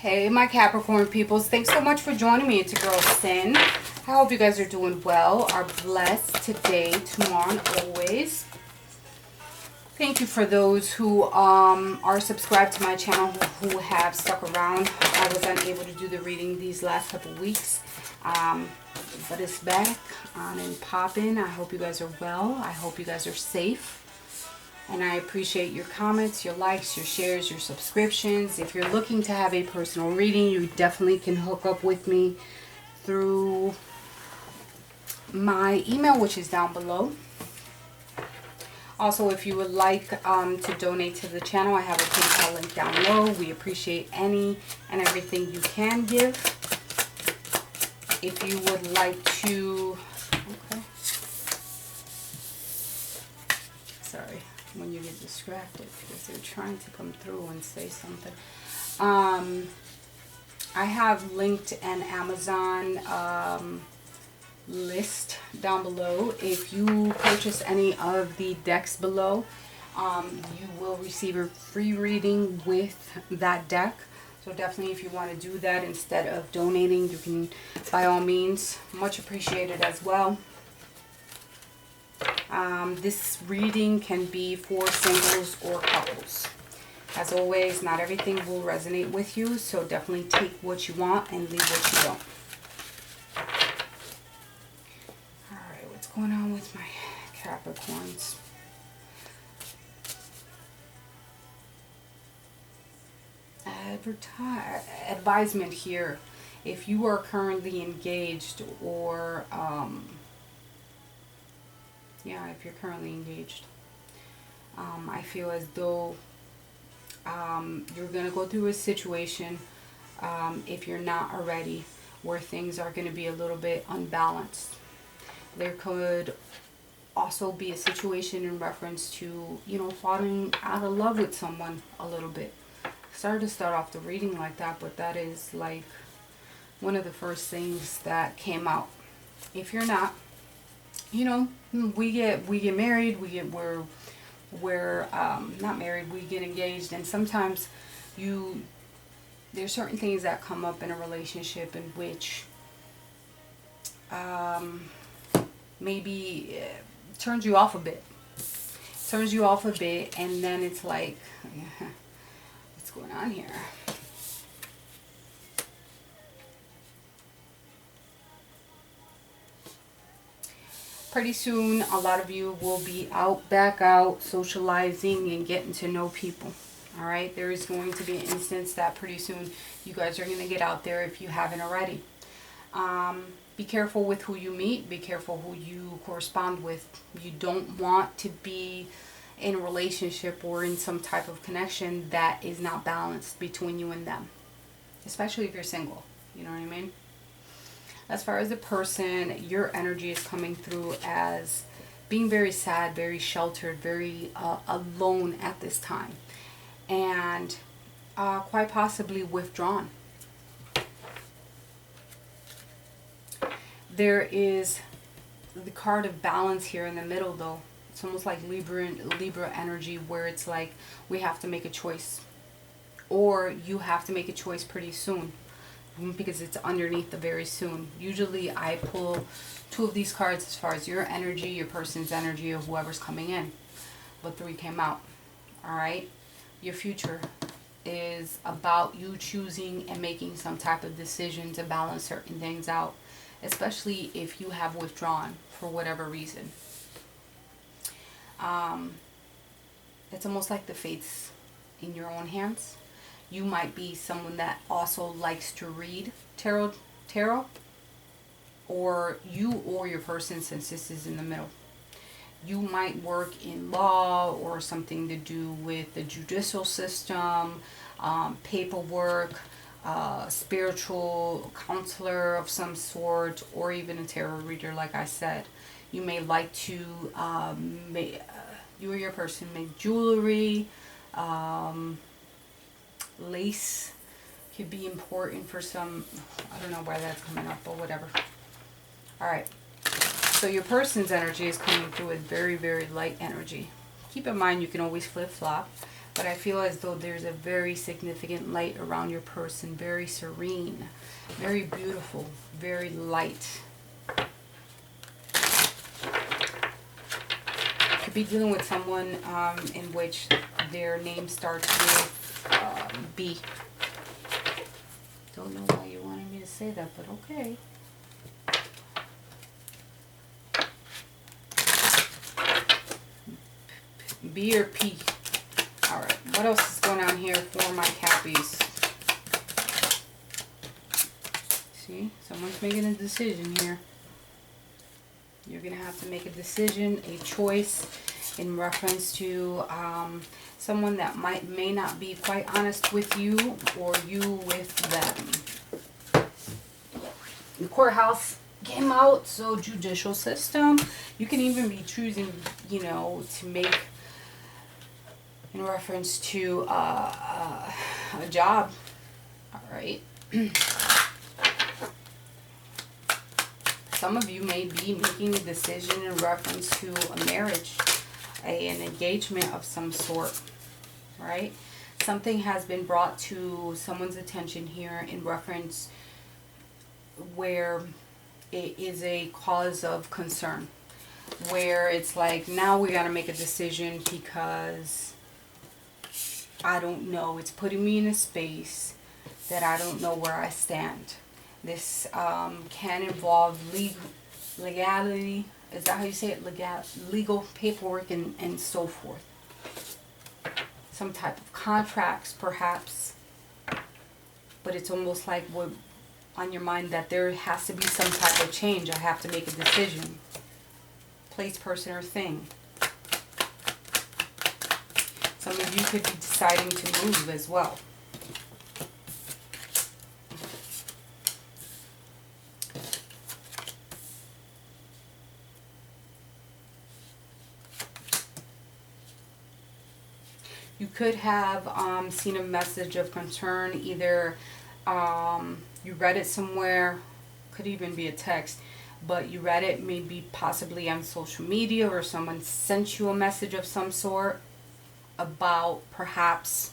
Hey, my Capricorn peoples. Thanks so much for joining me. It's your girl, Sin. I hope you guys are doing well, are blessed today, tomorrow, and always. Thank you for those who are subscribed to my channel, who have stuck around. I was unable to do the reading these last couple weeks, but it's back on and popping. I hope you guys are well. I hope you guys are safe. And I appreciate your comments, your likes, your shares, your subscriptions. If you're looking to have a personal reading, you definitely can hook up with me through my email, which is down below. Also, if you would like to donate to the channel, I have a PayPal link down below. We appreciate any and everything you can give. If you would like to... Okay. Sorry. When you get distracted because they're trying to come through and say something. I have linked an Amazon list down below. If you purchase any of the decks below, you will receive a free reading with that deck. So definitely, if you want to do that instead of donating, you can, by all means. Much appreciated as well. This reading can be for singles or couples. As always, not everything will resonate with you, so definitely take what you want and leave what you don't. Alright, what's going on with my Capricorns? Advisement here. If you are currently engaged or... yeah, if you're currently engaged, I feel as though you're going to go through a situation, if you're not already, where things are going to be a little bit unbalanced. There could also be a situation in reference to, you know, falling out of love with someone a little bit. Sorry to start off the reading like that, but that is like one of the first things that came out. If you're not, you know, we get married, we're not married, we get engaged, and sometimes there's certain things that come up in a relationship in which maybe turns you off a bit. And then it's like, what's going on here? Pretty soon, a lot of you will be back out, socializing and getting to know people. All right, there is going to be an instance that pretty soon you guys are going to get out there if you haven't already. Be careful with who you meet. Be careful who you correspond with. You don't want to be in a relationship or in some type of connection that is not balanced between you and them, especially if you're single. You know what I mean? As far as the person, your energy is coming through as being very sad, very sheltered, very alone at this time. And quite possibly withdrawn. There is the card of balance here in the middle, though. It's almost like Libra energy, where it's like we have to make a choice. Or you have to make a choice pretty soon, because it's underneath the very soon. Usually I pull two of these cards as far as your energy, your person's energy, or whoever's coming in. But three came out. Alright? Your future is about you choosing and making some type of decision to balance certain things out. Especially if you have withdrawn for whatever reason. It's almost like the fate's in your own hands. You might be someone that also likes to read tarot, or you or your person, since this is in the middle. You might work in law or something to do with the judicial system, paperwork, spiritual counselor of some sort, or even a tarot reader, like I said. You may like to, you or your person make jewelry, lace could be important for some. I don't know why that's coming up, but whatever. Alright, so your person's energy is coming through with very, very light energy. Keep in mind you can always flip-flop, But I feel as though there's a very significant light around your person. Very serene, very beautiful, very light. Could be dealing with someone in which their name starts with B. Don't know why you wanted me to say that, but okay. B or P. Alright, what else is going on here for my Cappies? See, someone's making a decision here. You're going to have to make a decision, a choice in reference to someone that may not be quite honest with you or you with them. The courthouse came out, so judicial system. You can even be choosing, you know, to make in reference to a job. All right. Some of you may be making a decision in reference to a marriage, an engagement of some sort, right? Something has been brought to someone's attention here in reference where it is a cause of concern, where it's like, now we got to make a decision because I don't know. It's putting me in a space that I don't know where I stand. This can involve legality. Is that how you say it? Legal paperwork and so forth. Some type of contracts, perhaps. But it's almost like what on your mind that there has to be some type of change. I have to make a decision. Place, person, or thing. Some of you could be deciding to move as well. You could have seen a message of concern, either you read it somewhere, could even be a text, but you read it maybe possibly on social media, or someone sent you a message of some sort about perhaps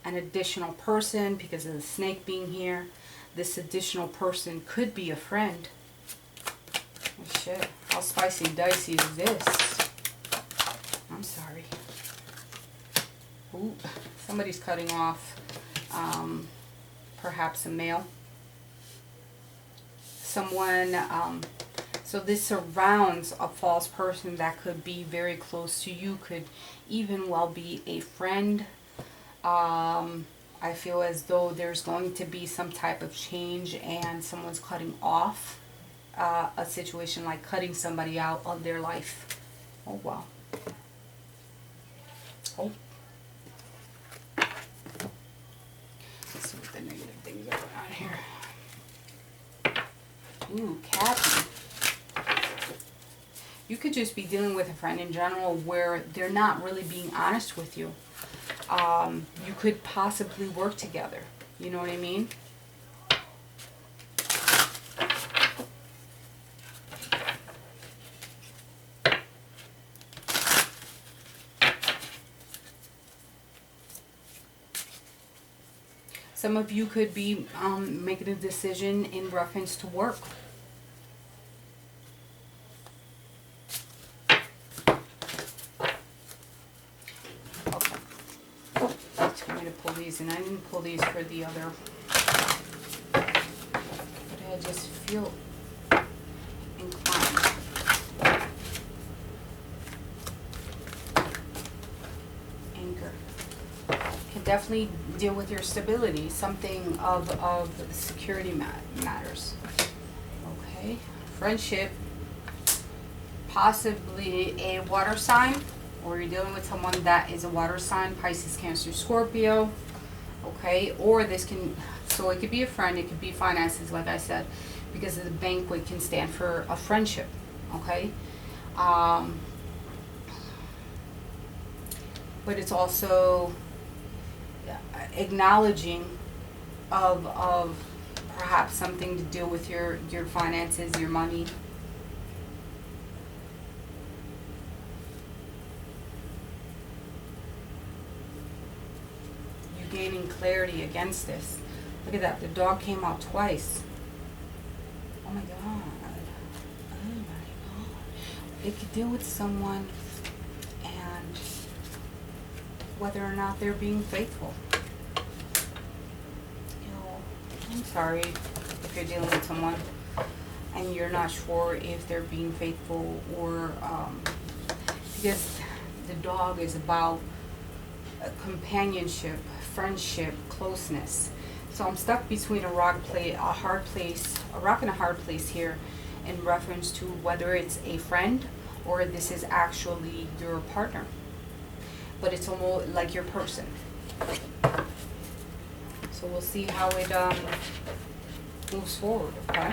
an additional person because of the snake being here. This additional person could be a friend. Oh, shit, how spicy dicey is this? I'm sorry. Ooh, somebody's cutting off perhaps a male. Someone, so this surrounds a false person that could be very close to you, could even well be a friend. I feel as though there's going to be some type of change and someone's cutting off a situation, like cutting somebody out of their life. Oh, wow. Oh. Let's see what the negative things are going on here. Ooh, Cappy. You could just be dealing with a friend in general where they're not really being honest with you. You could possibly work together. You know what I mean? Some of you could be making a decision in reference to work. Okay. I'm going to pull these, and I didn't pull these for the other. But I just feel inclined. Anchor. Can definitely deal with your stability, something of security matters. Okay, friendship, possibly a water sign, or you're dealing with someone that is a water sign, Pisces, Cancer, Scorpio. Okay, or this can, so it could be a friend, it could be finances, like I said, because the banquet can stand for a friendship. Okay, but it's also acknowledging of perhaps something to do with your finances, your money. gaining clarity against this. Look at that. The dog came out twice. Oh my God. Oh my God. It could deal with someone and whether or not they're being faithful. You know, I'm sorry if you're dealing with someone and you're not sure if they're being faithful or because the dog is about companionship, friendship, closeness. So I'm stuck between a rock and a hard place here in reference to whether it's a friend or this is actually your partner. But it's almost like your person. So we'll see how it moves forward, okay?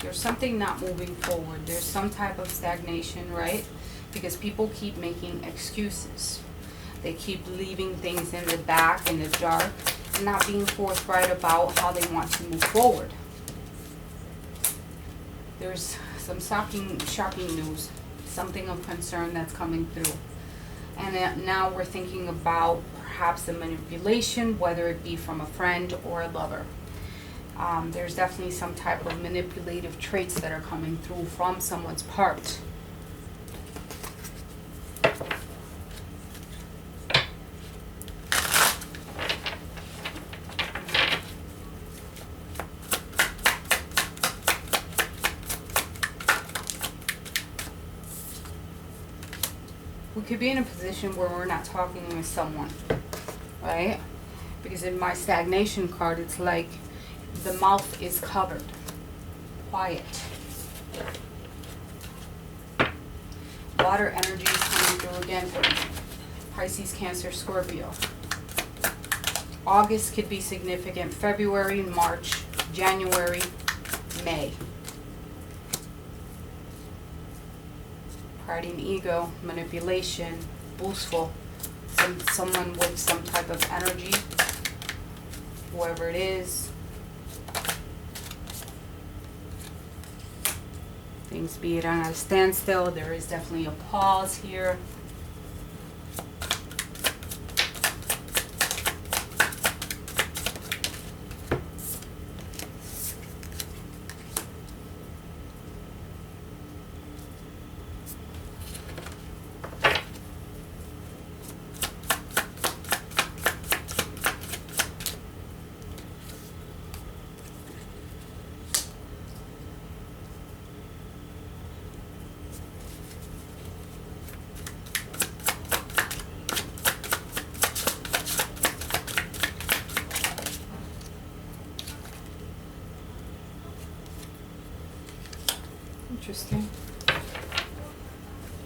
There's something not moving forward. There's some type of stagnation, right? Because people keep making excuses. They keep leaving things in the back, in the dark, and not being forthright about how they want to move forward. There's some shocking news, something of concern that's coming through. And now we're thinking about perhaps a manipulation, whether it be from a friend or a lover. There's definitely some type of manipulative traits that are coming through from someone's part. We could be in a position where we're not talking with someone, right? Because in my stagnation card, it's like the mouth is covered. Quiet. Water energy is coming through again for Pisces, Cancer, Scorpio. August could be significant. February, March, January, May. Pride and ego, manipulation, boastful. Someone with some type of energy, whoever it is. Things be it on a standstill. There is definitely a pause here. Interesting.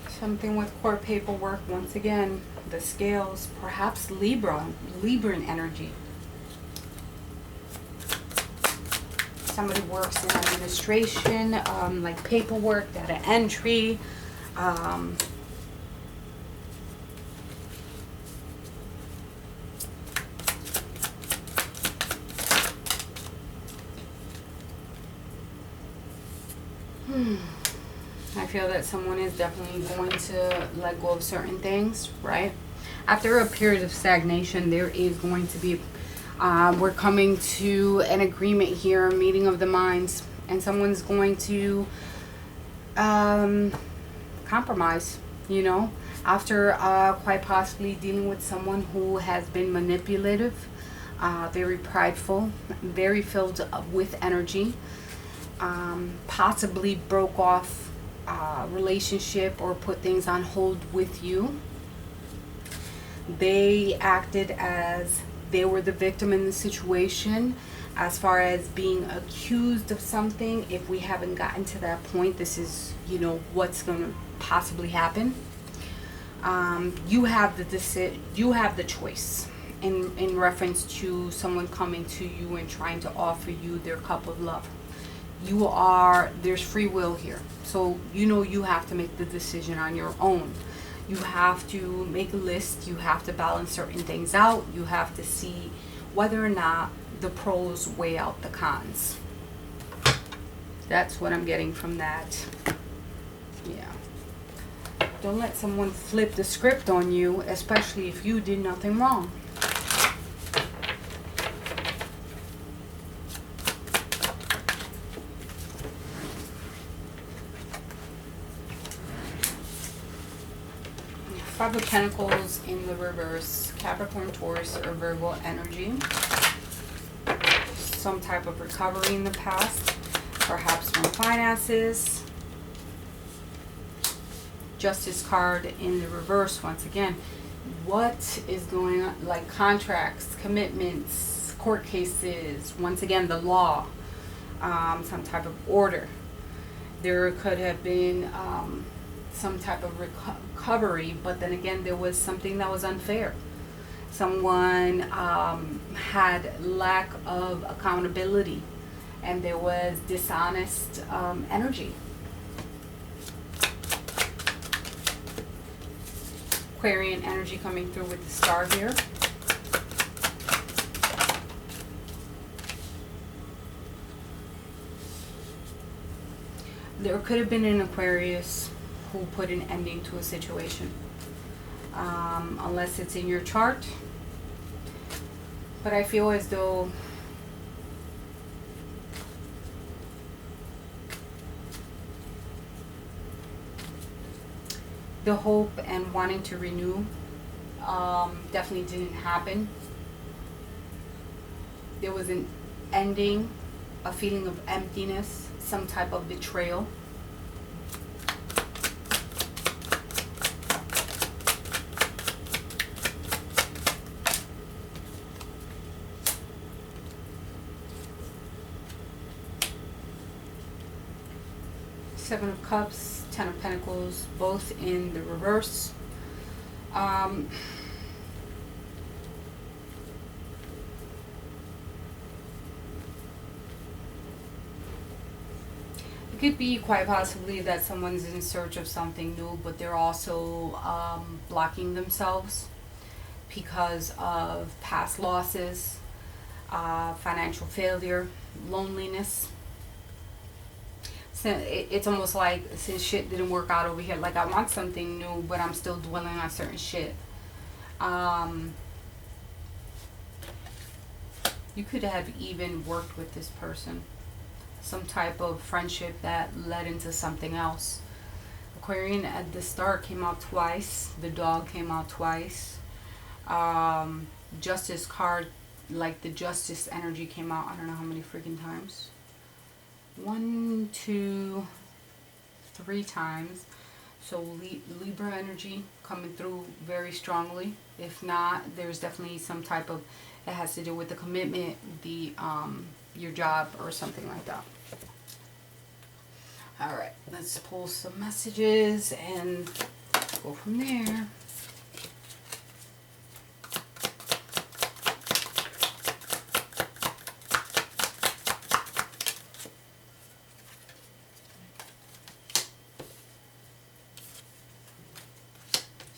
Something with court paperwork. Once again, the scales. Perhaps Libran energy. Somebody works in administration, like paperwork, data entry. I feel that someone is definitely going to let go of certain things, right? After a period of stagnation, there is going to be, we're coming to an agreement here, a meeting of the minds, and someone's going to compromise, you know, after quite possibly dealing with someone who has been manipulative, very prideful, very filled with energy. Possibly broke off relationship or put things on hold with you. They acted as they were the victim in the situation as far as being accused of something. If we haven't gotten to that point, this is, you know, what's going to possibly happen. You have the choice in reference to someone coming to you and trying to offer you their cup of love. There's free will here. So, you know, you have to make the decision on your own. You have to make a list. You have to balance certain things out. You have to see whether or not the pros weigh out the cons. That's what I'm getting from that. Yeah. Don't let someone flip the script on you, especially if you did nothing wrong. Five of Pentacles in the reverse. Capricorn, Taurus, or Virgo energy. Some type of recovery in the past. Perhaps from finances. Justice card in the reverse once again. What is going on? Like contracts, commitments, court cases. Once again, the law. Some type of order. There could have been some type of recovery, but then again, there was something that was unfair. Someone had lack of accountability, and there was dishonest energy. Aquarian energy coming through with the star here. There could have been an Aquarius who put an ending to a situation. Unless it's in your chart. But I feel as though the hope and wanting to renew definitely didn't happen. There was an ending, a feeling of emptiness, some type of betrayal. Seven of Cups, Ten of Pentacles, both in the reverse. It could be quite possibly that someone's in search of something new, but they're also blocking themselves because of past losses, financial failure, loneliness. So it's almost like, since shit didn't work out over here, like I want something new, but I'm still dwelling on certain shit. You could have even worked with this person. Some type of friendship that led into something else. Aquarian at the start came out twice. The dog came out twice. Justice card, like the justice energy came out I don't know how many freaking times. 1, 2, 3 times. So Libra energy coming through very strongly. If not, there's definitely some type of, it has to do with the commitment, the your job or something like that. All right, let's pull some messages and go from there.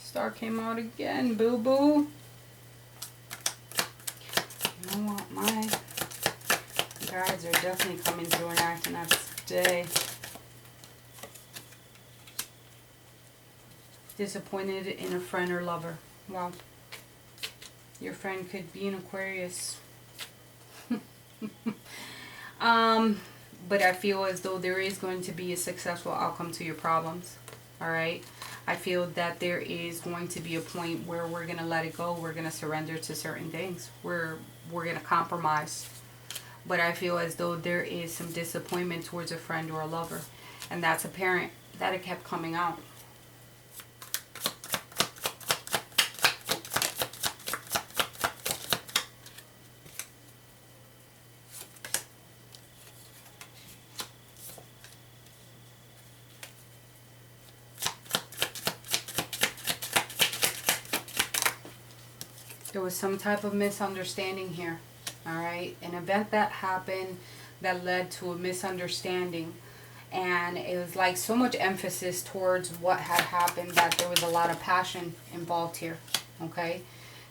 Star came out again, boo-boo. You know what? My guides are definitely coming through and acting up today. Disappointed in a friend or lover. Wow. Your friend could be an Aquarius. But I feel as though there is going to be a successful outcome to your problems. Alright? I feel that there is going to be a point where we're going to let it go. We're going to surrender to certain things. We're going to compromise. But I feel as though there is some disappointment towards a friend or a lover. And that's apparent that it kept coming out. There was some type of misunderstanding here. Alright? An event that happened that led to a misunderstanding. And it was like so much emphasis towards what had happened that there was a lot of passion involved here. Okay?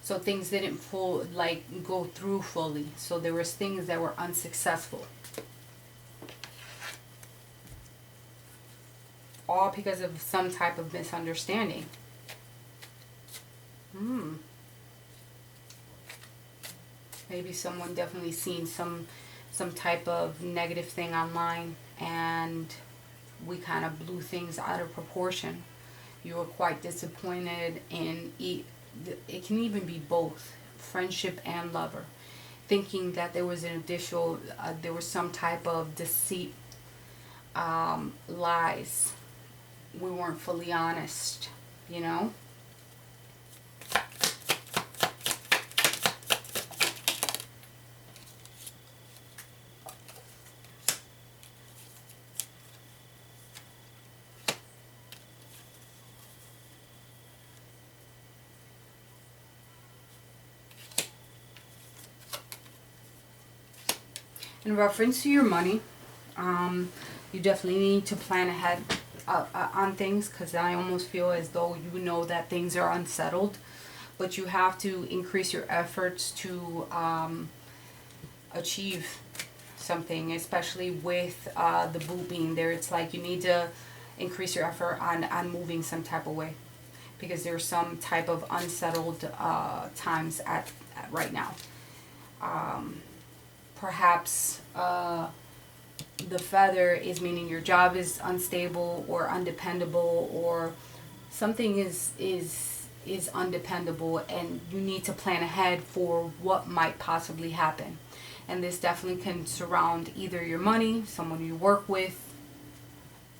So things didn't go through fully. So there was things that were unsuccessful. all because of some type of misunderstanding. Maybe someone definitely seen some type of negative thing online, and we kind of blew things out of proportion. You were quite disappointed in it can even be both friendship and lover, thinking that there was an additional there was some type of deceit, lies. We weren't fully honest, you know. In reference to your money, you definitely need to plan ahead on things, because I almost feel as though you know that things are unsettled, but you have to increase your efforts to achieve something, especially with the boot being there. It's like you need to increase your effort on moving some type of way, because there's some type of unsettled times at right now. Perhaps the feather is meaning your job is unstable or undependable, or something is undependable, and you need to plan ahead for what might possibly happen. And this definitely can surround either your money, someone you work with.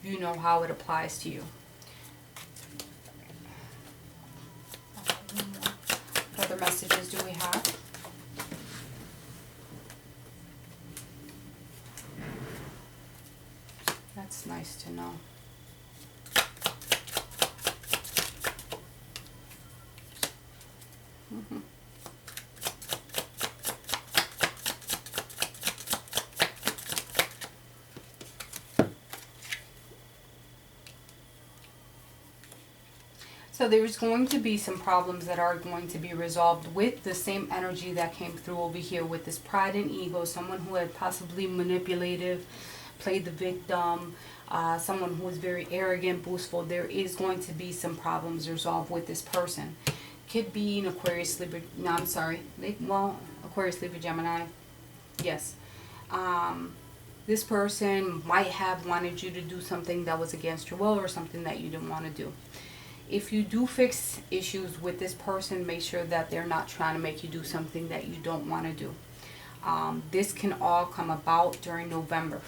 You know how it applies to you. What other messages do we have? That's nice to know. So there's going to be some problems that are going to be resolved with the same energy that came through over here with this pride and ego. Someone who had possibly manipulative, played the victim, someone who is very arrogant, boastful. There is going to be some problems resolved with this person. Could be an Aquarius, Libra, no, I'm sorry, Aquarius, Libra, Gemini, yes. This person might have wanted you to do something that was against your will, or something that you didn't want to do. If you do fix issues with this person, make sure that they're not trying to make you do something that you don't want to do. This can all come about during November.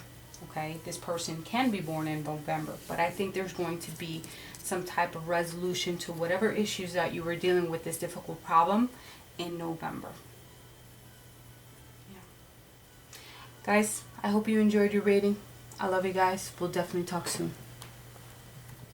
Okay, this person can be born in November, but I think there's going to be some type of resolution to whatever issues that you were dealing with, this difficult problem, in November. Yeah. Guys, I hope you enjoyed your reading. I love you guys. We'll definitely talk soon.